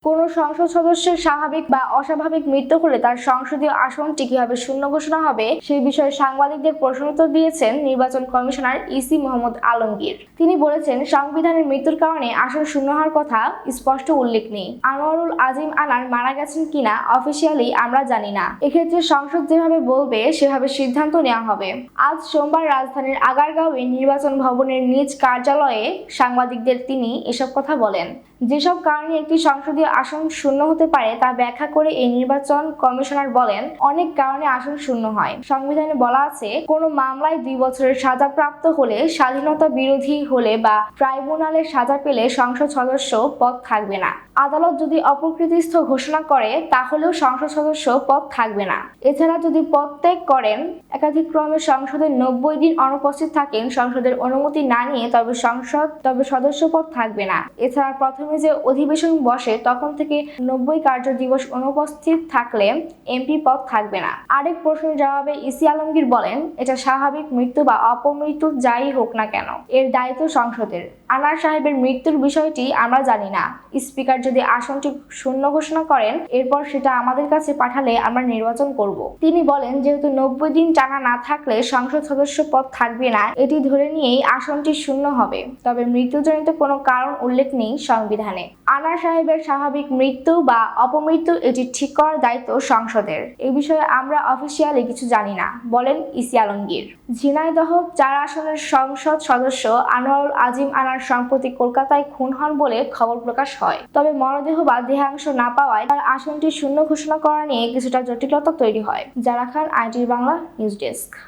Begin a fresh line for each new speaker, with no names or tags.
কোনো সংসদ সদস্যের স্বাভাবিক বা অস্বাভাবিক মৃত্যু হলে তার সংসদীয় আসনটি কিভাবে শূন্য ঘোষণা হবে সেই বিষয়ে সাংবাদিকদের প্রশ্নোত্তর দিয়েছেন নির্বাচন কমিশনার ইসি মোহাম্মদ আলমগীর। তিনি বলেছেন, সংবিধানের মৃত্যুর কারণে আসন শূন্য হওয়ার কথা স্পষ্ট উল্লেখ নেই। আনোয়ারুল আজিম আনার মারা গেছেন কিনা অফিসিয়ালি আমরা জানি না। এক্ষেত্রে সংসদ যেভাবে বলবে সেভাবে সিদ্ধান্ত নেওয়া হবে। আজ সোমবার রাজধানীর আগারগাঁওয়ে নির্বাচন ভবনের নিজ কার্যালয়ে সাংবাদিকদের তিনি এসব কথা বলেন। যেসব কারণে একটি সংসদীয় আসন শূন্য হতে পারে তা ব্যাখ্যা করে এই নির্বাচন কমিশনার বলেন, অনেক কারণে আসন শূন্য হয়। সংবিধানে বলা আছে, কোনো মামলায় 2 বছরের সাজাপ্রাপ্ত হলে, স্বাধীনতা বিরোধী হলে বা ট্রাইব্যুনালের সাজা পেলে সংসদ সদস্য পদ থাকবে না। আদালত যদি অপকৃতিস্থ ঘোষণা করে তাহলেও সংসদ সদস্য পদ থাকবে না। এছাড়া যদি পদ ত্যাগ করেন, একাধিক্রমে সংসদে 90 দিন অনুপস্থিত থাকেন, সংসদের অনুমতি না নিয়ে তবে সদস্য পদ থাকবে না। এছাড়া প্রথমে যে অধিবেশন বসে তখন থেকে 90 কার্য দিবস অনুপস্থিত থাকলে এমপি পদ থাকবে না। আরেক প্রশ্নের জবাবে ইসি আলমগীর বলেন, এটা স্বাভাবিক মৃত্যু বা অপমৃত্যু যাই হোক না কেন, এর দায়িত্ব সংসদের। আনার সাহেবের মৃত্যুর বিষয়টি আমরা জানি না। স্পিকার যদি আসনটি শূন্য ঘোষণা করেন, এরপর সেটা আমাদের কাছে পাঠালে আমরা নির্বাচন করব। তিনি বলেন, যেহেতু 90 দিন টানা না থাকলে সংসদ সদস্য পদ থাকবে না, এটি ধরে নিয়েই আসনটি শূন্য হবে। তবে মৃত্যুজনিত কোনো কারণ উল্লেখ নেই সংবিধানে। আনার সাহেবের স্বাভাবিক মৃত্যু বা অপমৃত্যু এটি ঠিক করার দায়িত্ব সংসদের। এই বিষয়ে আমরা অফিসিয়ালি কিছু জানি না, বলেন ইসি আলমগীর। ঝিনাইদহ 4 আসনের সংসদ সদস্য আনোয়ারুল আজিম আনার সম্প্রতি কলকাতায় খুন হন বলে খবর প্রকাশ হয়। তবে মরদেহ বা দেহাংশ না পাওয়ায় তার আসনটি শূন্য ঘোষণা করা নিয়ে কিছুটা জটিলতা তৈরি হয়। জারা খান, ITV বাংলা নিউজ ডেস্ক।